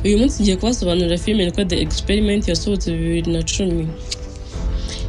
uyu munsi ngiye kubasobanurira filime yitwa The Experiment yasohotse 2010.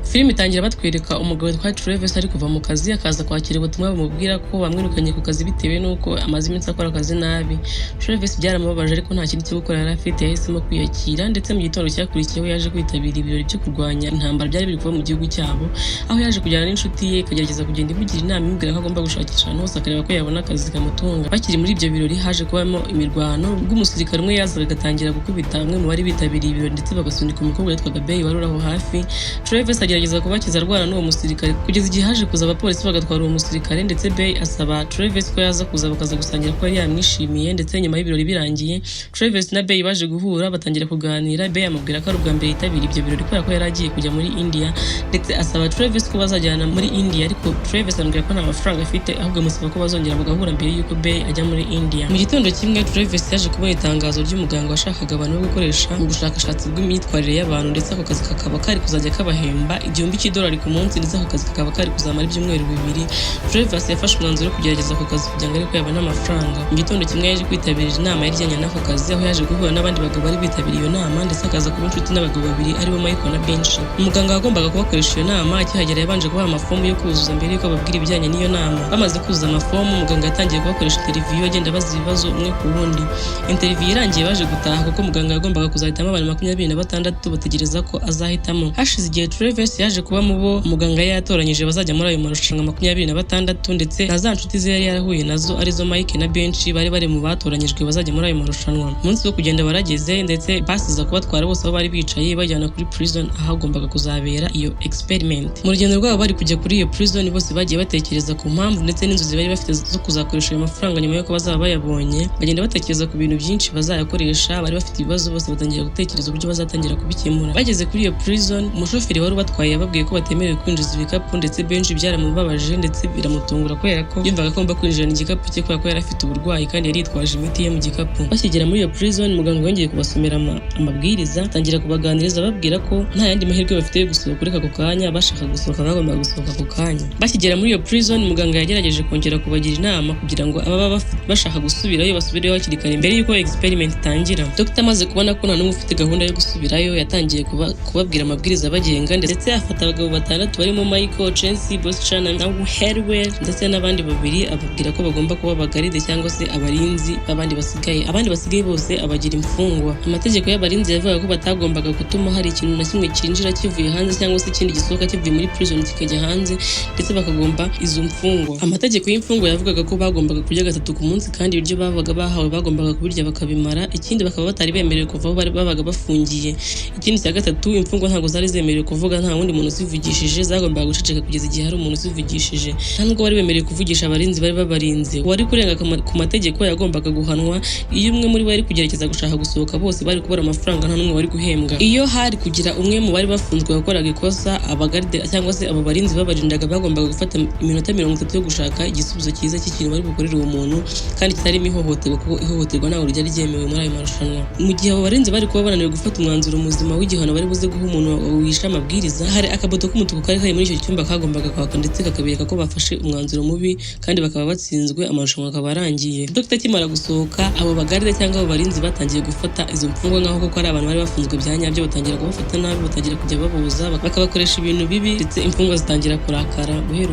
Filime itangira batwereka umugabo witwa Travis ari kuva mu kazi akaza kwakira ubutumwa bumubwira ko bamwirukanye ku kazi bitewe n'uko amaze iminsi akora akazi nabi. Travis byaramubabaje ariko nta kintu cyo gukora yari afite, yahisemo kwiyakira, ndetse mu gitondo cyakurikiyeho yaje kwitabira ibirori byo kurwanya intambara byari biri kuba mu gihugu cyabo, aho yaje kujyana n'inshuti ye ikagerageza kugenda imugira inama imubwira ko agomba gushakisha ahantu hose akareba ko yabona akazi kamutunga. Bakiri muri ibyo birori haje kubamo imirwano ubwo umusirikare umwe yazaga agatangira gukubita bamwe mu bari bitabiriye ibirori ndetse bagasunika umukobwa witwaga Bay wari aho hafi. Travis agerageza kubakiza arwana n'uwo musirikare kugeza igihe haje kuza abapolisi bagatwara uwo musirikare, ndetse Bay asaba Travis ko yaza kuza bakaza gusangira ko yari yamwishimiye. Ndetse nyuma y'ibirori birangiye Travis na Bay baje guhura batangira kuganira. Bay amubwira ko ari ubwa mbere yitabira ibyo birori kubera ko yari agiye kujya muri India, ndetse asaba Travis ko bazajyana muri India, ariko Travis amubwira ko nta mafaranga afite, ahubwo amusaba ko bazongera bagahura mbere y'uko Bay ajya muri India. Mu gitondo kimwe Travis yaje kubona itangazo ry'umuganga washakaga abantu bo gukoresha mu bushakashatsi bw'imyitwarire y'abantu, ndetse ako kazi kakaba kari kuzajya kabahemba $1,000 ku munsi, ndetse ako kazi kakaba kari kuzamara ibyumweru 2. Travis yafashe umwanzuro wo kugerageza ako kazi kugira ngo ariko yabone amafaranga. Mu gitondo kimwe yaje kwitabira inama yajyanye n'ako kazi, aho yaje guhura n'abandi bagabo bari bitabiriye iyo nama, ndetse akaza kuba inshuti n'abagabo 2 aribo Michael na Benji. Umuganga wagombaga kubakoresha iyo nama akihagera yabanje kubaha amafomu yo kuzuza mbere yuko ababwira ibijyanye n'iyo nama. Bamaze kuzuza amafomu, umuganga yatangiye kubakoresha interview agenda abaza ibibazo umwe ku wundi. Interview irangiye baje gutaha kuko muganga yagombaga kuzahitamo abantu 26 bategereza ko azahitamo. Hashize igihe Travis yaje kuba mu bo muganga yatoranyije bazajya muri ayo marushanwa 26, ndetse na za nshuti ze yari yarahuye nazo arizo Mike na Benji bari mu batoranyijwe bazajya muri ayo marushanwa. Umunsi wo kugenda barageze, ndetse basiza kubatwara bose aho bari bicaye bajyana kuri prison aho agombaga kuzabera iyo experiment. Mu rugendo rwabo bari kujya kuri iyo prison bose bagiye batekereza ku mpamvu ndetse n'inzozi bari bafite zo kuzakoresha ayo mafaranga nyuma y'uko bazaba bayabonye. Bagenda batekereza ku bintu byinshi bazayakoresha, bari bafite ibibazo bose batangira gutekereza uburyo bazatangira kubikemura. Bageze kuri iyo prison, umushoferi wari ubatwaye yababwiye ko batemerewe kwinjiza ibikapu, ndetse Benji byaramubabaje ndetse biramutungura kubera ko yumvaga ko agomba kwinjirana igikapu cye kubera ko yari afite uburwayi kandi yari yitwaje imiti ye mu gikapu. Bakigera muri iyo prison, muganga yongeye kubasomera amabwiriza, atangira kubaganiriza ababwira ko nta yandi mahirwe bafite yo gusohoka kuri ako kanya, bashaka gusohoka bagomba gusohoka ako kanya. Bakigera muri iyo prison, muganga yagerageje kongera kubagira inama kugira ngo ababa bashaka gusubirayo basubireyo hakiri kare mbere y'uko experiment itangira. Dr. amaze kubona ko nta n'umwe ufite gahunda yo gusubirayo, yatangiye kubabwira amabwiriza abagenga, ndetse afata abagabo 6 barimo Michael, Chelsea, Boston na Harwell, ndetse n'abandi 2 ababwira ko bagomba kuba abagaride cyangwa se abarinzi b'abandi basigaye. Abandi basigaye bose abagira imfungwa. Amategeko y'abarinzi yavuga ko batagombaga gutuma hari ikintu na kimwe kinjira kivuye hanze cyangwa se ikindi gisohoka kivuye muri prison kikajya hanze, ndetse bakagomba izo mfungwa. Amategeko y'imfungwa yavugaga ko bagombaga kurya 3 ku munsi, kandi ibiryo babaga bahawe bagombaga kubirya bakabimara. Ikindi bakaba batari bemerewe kuva aho babaga bafungiye. Ikindi cya 3, imfungwa ntabwo zari zemerewe kuvuga, nta wundi muntu uzivugishije, zagombaga guceceka kugeza igihe hari umuntu uzivugishije. Nta nubwo bari bemerewe kuvugisha abarinzi bari babarinze. Uwari kurenga ku mategeko yagombaga guhanwa. Iyo umwe muri bo yari kugerageza gushaka gusohoka, bose bari kubura amafaranga, nta n'umwe wari guhembwa. Iyo hari kugira umwe mu bari bafunzwe wakoraga ikosa, abagaride cyangwa se abo barinzi babarindaga bagombaga gufata iminota 30 yo gushaka igisubizo cyiza cy'ikintu bari bukorere uwo muntu, kandi kitarimo ihohoterwa, kuko ihohoterwa ntabwo ryari ryemewe muri ayo marushanwa. Mu gihe abo barinzi bari kuba bananiwe gufata umwanzuro muzima w'igihano bari buze guha umuntu wishe amabwiriza, hari akaboto k'umutuku kari kari muri icyo cyumba kagombaga kwaka, ndetse kakabereka ko bafashe umwanzuro mubi kandi bakaba batsinzwe, amarushanwa akaba arangiye. Dr. akimara gusohoka, abo bagaride cyangwa abo barinzi batangiye gufata izo mfungwa nk'aho koko ari abantu bari bafunzwe bya nyabyo, batangira kubafata nabi, batangira kujya babuza, bakabakoresha ibintu bibi, ndetse imfungwa zitangira kurakara. Guhera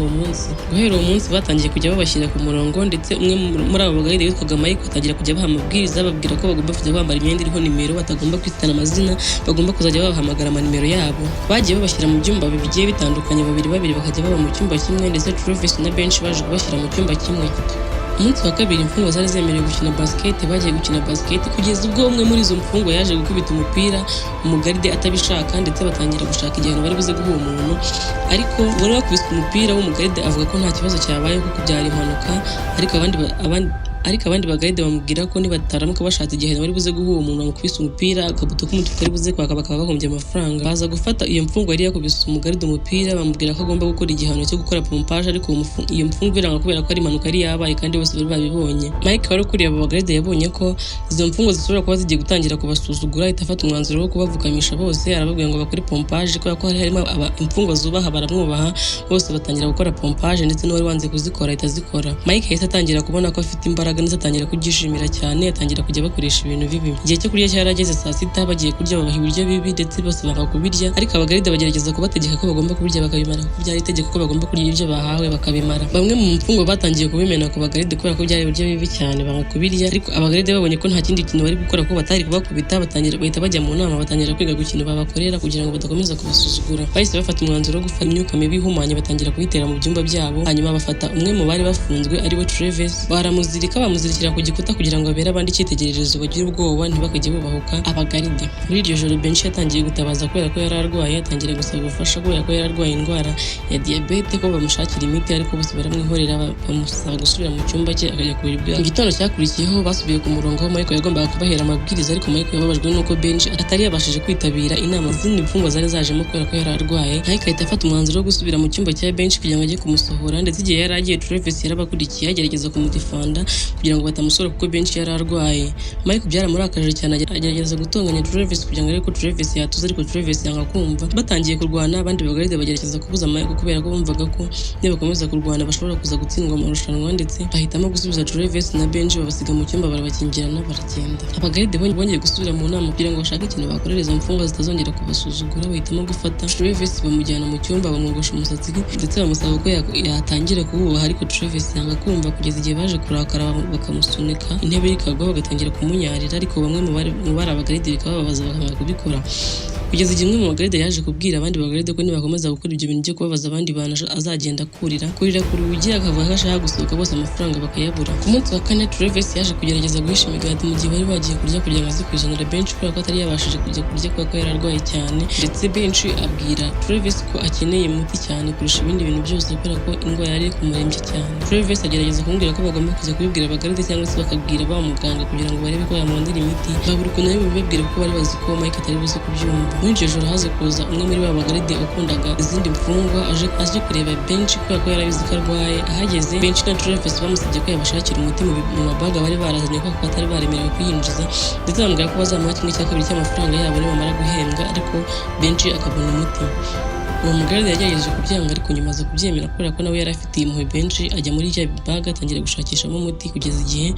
uwo munsi batangiye kujya babashyira ku murongo, ndetse umwe muri abo bagaride witwaga Mike atangira kujya baha amabwiriza, babwira ko bagomba kujya bambara imyenda iriho nimero, batagomba kwitana amazina, bagomba kuzajya babahamagara amanimero yabo. Bagiye babashyira mu byumba bigiye bitandukanye, 2 bakajya baba mu cyumba kimwe, ndetse Travis na Benji baje kubashyira mu cyumba kimwe. Umunsi wa 2 imfungwa zari zemerewe gukina basket, bagiye gukina basket kugeza ubwo umwe muri izo mfungwa yaje gukubita umupira umugaride atabishaka, ndetse batangira gushaka igihano bari buze guha umuntu, ariko bari bakubise umupira w'umugaride avuga ko nta kibazo cyabaye kuko byari impanuka, ariko abandi bagaride bamubwira ko nibataramuka bashatse igihano bari buze guha uwo muntu bamukubise umupira, akabuto k'umutuku ari buze kwaka, bakaba bahombye amafaranga. Baza gufata iyo mfungwa yari yakubise umugaride umupira, bamubwira ko agomba gukora igihano cyo gukora pompage, ariko iyo mfungwa iranga kubera ko ari impanuka yari yabaye kandi bose bari babibonye. Mike wari ukuriye abo bagaride yabonye ko izo mfungwa zishobora kuba zigiye gutangira kubasuzugura, ahita afata umwanzuro wo kubavugamisha bose, arababwira ngo bakore pompage kubera ko harimo imfungwa zubaha baramwubaha, bose batangira gukora pompage, ndetse n'uwari wanze kuzikora ahita azikora. Mike yahise atangira kubona ko afite imbaraga imbaraga ndetse atangira kubyishimira cyane, atangira kujya bakoresha ibintu bibi. Igihe cyo kurya cyarageze, saa sita bagiye kurya babaha ibiryo bibi ndetse bose banga kubirya, ariko abagaride bagerageza kubategeka ko bagomba kubirya bakabimara, kuko byari itegeko ko bagomba kurya ibiryo bahawe bakabimara. Bamwe mu mfungwa batangiye kubimena ku bagaride kubera ko byari ibiryo bibi cyane banga kubirya, ariko abagaride babonye ko nta kindi kintu bari gukora, ko batari kubakubita, bahita bajya mu nama, batangira kwiga gukina babakorera kugira ngo badakomeza kubasuzugura. Bahise bafata umwanzuro wo gufata imyuka mibi ihumanye, batangira kuyitera mu byumba byabo. Hanyuma bafata umwe mu bari bafunzwe ariwe Travis, baramuzirika, bamuzirikira ku gikuta kugira ngo babere abandi icyitegererezo, bagire ubwoba ntibakajye bubahuka abagaride. Muri iryo joro Benshi yatangiye gutabaza kubera ko yari arwaye, yatangira gusaba ubufasha kubera ko yari arwaye indwara ya diyabete, ko bamushakira imiti, ariko bose baramwihorera, bamusaba gusubira mu cyumba cye akajya kubirwa. Mu gitondo cyakurikiyeho basubiye ku murongo aho Michael yagombaga kubahera amabwiriza, ariko Michael yababajwe nuko Benshi atari yabashije kwitabira inama z'izindi mfungwa zari zajemo kubera ko yari arwaye. Michael ahita afata umwanzuro wo gusubira mu cyumba cya Benshi kugira ngo ajye kumusohora, ndetse igihe yari agiye Travis yarabakurikiye agerageza kumudefanda kugira ngo batamusora kuko Benshi yari arwaye. Michael byaramurakaje cyane, agerageza gutonganya Travis kugira ngo arebe ko Travis yatuza, ariko Travis yanga kumva. Batangiye kurwana, abandi bagaride bagerageza kubuza Michael kubera ko bumvaga ko nibakomeza kurwana bashobora kuza gutsindwa mu marushanwa, ndetse bahitamo gusubiza Travis na Benshi, babasiga mu cyumba barabakingirana baragenda. Abagaride bongeye gusubira mu nama kugira ngo bashake ikintu bakorera izo mfungwa zitazongera kubasuzugura. Bahitamo gufata Travis bamujyana mu cyumba, bamwogosha umusatsi ndetse bamusaba ko yatangira kububaha, ariko Travis yanga kumva, kugeza igihe baje kurakara bakamusunika intebe ikagwa, bagatangira kumunyarira, ariko bamwe mu bari abagaride bikababaza bakanga kubikora. Kugeza igihe umwe mu bagaride yaje kubwira abandi bagaride ko nibakomeza gukora ibyo bintu byo kubabaza abandi bantu azagenda kurira ku rugi, akavuga ko ashaka gusohoka, bose amafaranga bakayabura. Ku munsi wa kane Travis yaje kugerageza guhisha imigati mu gihe bari bagiye kurya kugira ngo aze kwizanira Benshi kubera ko atari yabashije kujya kurya kubera ko yari arwaye cyane, ndetse Benshi abwira Travis ko akeneye umuti cyane kurusha ibindi bintu byose kubera ko indwara yari kumurembye cyane. Travis agerageza kumubwira ko bagomba kujya kubibwira abagaride cyangwa se bakabwira ba muganga kugira ngo barebe ko yamwandira imiti. Babura ukuntu ari bubibwire kuko bari bazi ko Mike atari buze kubyumva. Muri iryo joro haje kuza umwe muri ba bagaride ukundaga izindi mfungwa, aje kureba Benshi kubera ko yarabizi ko arwaye. Ahageze Benshi na Travis bamusabye ko yabashakira umuti mu mabaga bari barazanye kuko atari baremerewe kuyinjiza, ndetse bamubwira ko bazamuha 1/2 cy'amafaranga yabo nibamara guhembwa, ariko Benshi akabona umuti. Uwo mugaride yagerageje kubyanga, ariko nyuma aza kubyemera kubera ko nawe yari afitiye impuhwe Benshi, ajya muri rya baga atangira gushakishamo umuti, kugeza igihe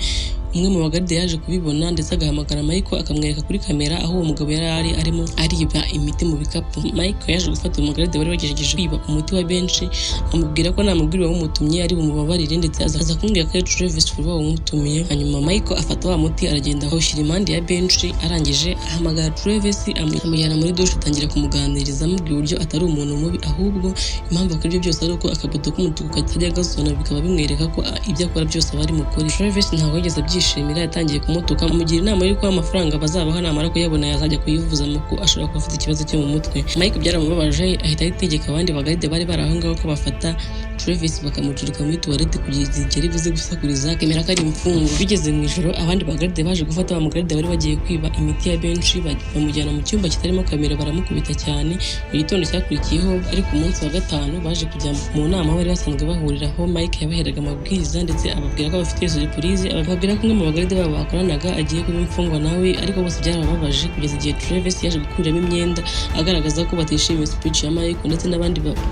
umwe mu bagaride yaje kubibona, ndetse agahamagara Michael akamwereka kuri kamera aho uwo mugabo yari arimo ariba imiti mu bikapu. Michael yaje gufata umugaride wari wagerageje kwiba umuti wa Benshi, amubwira ko namubwira wamutumye ari bumubabarire, ndetse aza kumbwira ko ari Travis wamutumiye. Hanyuma Michael afata wa muti aragenda awushyira impande ya Benshi, arangije ahamagara Travis amujyana muri dushe, atangira kumuganiriza amubwira uburyo atari umuntu mubi, ahubwo impamvu akora ibyo byose ari uko akabuto k'umutuku katajya gasona, bikaba bimwereka ko ibyo akora byose aba ari mukuri. Travis ntabwo yigeze abyishimira, yatangiye kumutuka, amugira inama y'uko amafaranga bazabaha namara kuyabona yazajya kuyivuza mu ko ashobora kuba afite ikibazo cyo mu mutwe. Mike byaramubabaje, ahita yitegeka abandi bagaride bari aho ngaho ko bafata Travis bakamucurika muri tuwarete kugeza igihe ari buze gusakuriza akemera ko ari imfungwa. Bigeze mu ijoro abandi bagaride baje gufata ba mugaride bari bagiye kwiba imiti ya Benshi, bamujyana mu cyumba kitarimo kamera, baramukubita cyane. Mu gitondo cyakurikiyeho ariko umunsi wa gatanu baje kujya mu nama bari basanzwe bahuriraho. Mike yabaheraga amabwiriza ndetse ababwira ko bafite surprise, ababwira ko umwe mu bagaride babo bakoranaga agiye kuba imfungwa nawe, ariko bose byarababaje kugeza igihe Travis yaje gukuramo imyenda agaragaza ko batishimiye speech ya Mike, ndetse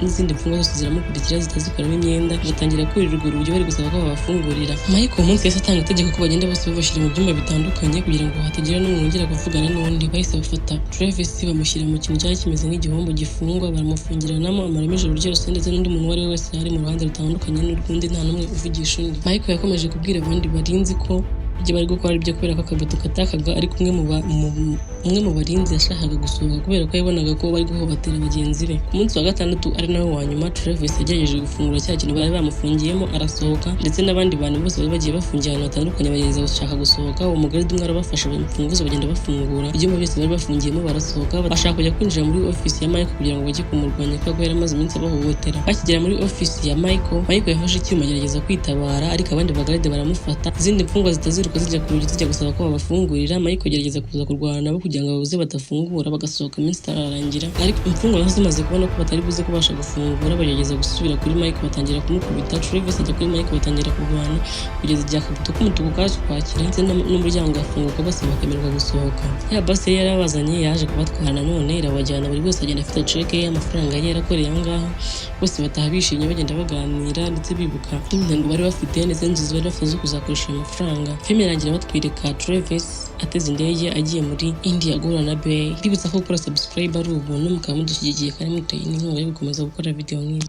n'izindi mfungwa zose ziramukurikira zitazikoramo imyenda, batangira kurira urwo rugi bari gusaba ko babafungurira. Mike uwo munsi yahise atanga itegeko ko bagenda bose babashyira mu byumba bitandukanye kugira ngo hatagira n'umuntu wongera kuvugana n'undi. Bahise bafata Travis bamushyira mu kintu cyari kimeze nk'igihombo gifungwa, baramufungiranamo amaramo ijoro ryose, ndetse n'undi muntu uwo ari we wese ari mu ruhande rutandukanye n'urwundi, nta n'umwe uvugisha undi. Mike yakomeje kubwira abandi barinzi ko ibyo bari gukora ibyo kubera ko akabuto katakaga, ariko umwe mu barinzi yashakaga gusohoka kubera ko yabonaga ko bari guhohotera bagenzi be. Ku munsi wa gatandatu ari nawe wa nyuma, Travis yagerageje gufungura cya kintu bari bamufungiyemo arasohoka, ndetse n'abandi bantu bose bari bagiye bafungiye ahantu hatandukanye bagerageza gushaka gusohoka. Uwo mugaride umwe arabafasha imfunguzo bagenda bafungura ibyumba byose bari bafungiyemo, barasohoka bashaka kujya kwinjira muri ofisi ya Mike kugira ngo bajye kumurwanya kuko yari amaze iminsi abahohotera. Bakigera muri ofisi ya Michael yafashe icyuma agerageza kwitabara, ariko abandi bagaride baramufata. Izindi mfungwa zitazira ziruka zijya ku rugi zijya gusaba ko babafungurira. Mike agerageza kuza kurwana nabo kugira ngo ababuze batafungura, bagasohoka iminsi itararangira. Ariko imfungwa nazo zimaze kubona ko batari buze kubasha gufungura, bagerageza gusubira kuri Mike batangira kumukubita. Travis ajya kuri Mike batangira kurwana kugeza igihe akabuto k'umutuku kaje kwakira ndetse n'umuryango afunguka bose bakemerwa gusohoka. Ya basi yari abazanye yaje kubatwara nanone irabajyana, buri wese agenda afite ceke y'amafaranga yari yarakoreye aho ngaho. Bose bataha bishimye bagenda baganira ndetse bibuka intego bari bafite ndetse n'inzozi bari bafite zo kuzakoresha ayo mafaranga. Filime irangira batwereka Travis ateze indege agiye muri India guhura na Bey. Ndibutsa ko gukora subscribe ari ubuntu, mukaba mudushyigikiye kandi muteye n'inkunga yo gukomeza gukora video nk'izi.